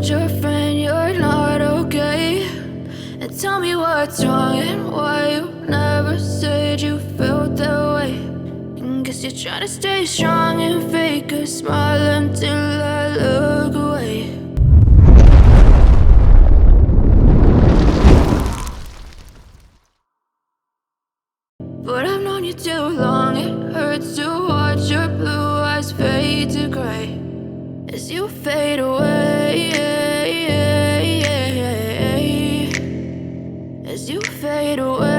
told your friend you're not okay? And tell me what's wrong and why you never said you felt that way. And guess you're trying to stay strong and fake a smile until I look away. But I've known you too long, it hurts to watch your blue eyes fade to gray as you fade away, as you fade away.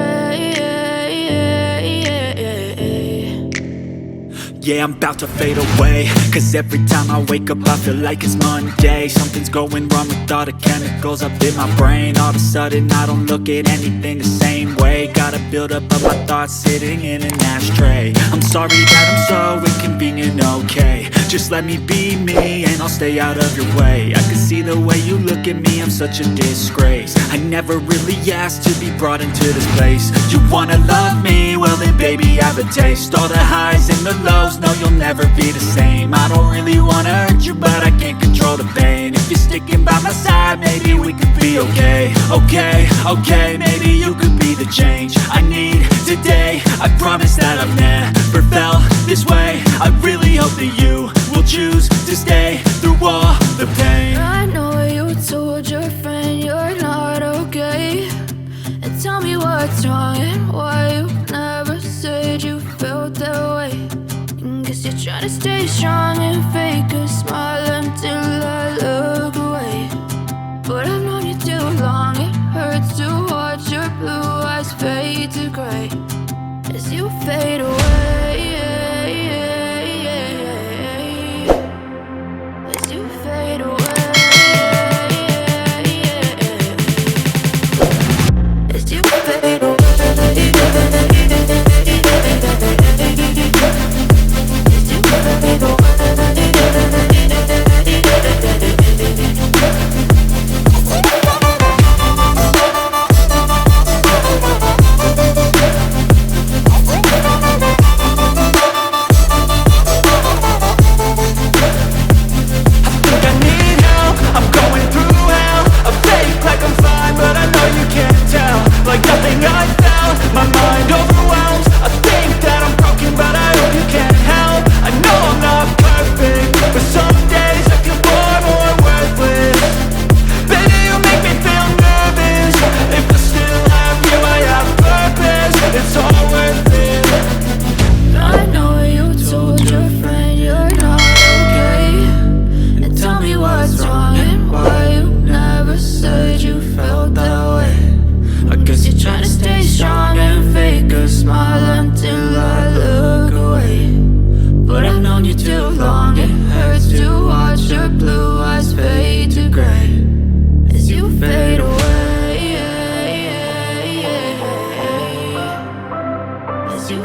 Yeah, I'm about to fade away, cause every time I wake up I feel like it's Monday. Something's going wrong with all the chemicals up in my brain. All of a sudden I don't look at anything the same way. Gotta build up of my thoughts sitting in an ashtray. I'm sorry that I'm so inconvenient, okay? Just let me be me and I'll stay out of your way. I can see the way you look at me, I'm such a disgrace. I never really asked to be brought into this place. You wanna love me? Well then baby I have a taste. All the highs and the lows, no you'll never be the same. I don't really wanna hurt you but I can't control the pain. If you're sticking by my side maybe we could be okay. Okay, maybe you could be the change I need today. I promise that I've never felt this way. I really hope that you will choose to stay through all the pain. I know you told your friend you're not okay. And tell me what's wrong and why you never said you felt that way. And guess you're trying to stay strong and fake a smile until I look away. But I've known you too long, it hurts to watch your blue eyes fade to gray as you fade away, as you fade away, as you fade away. You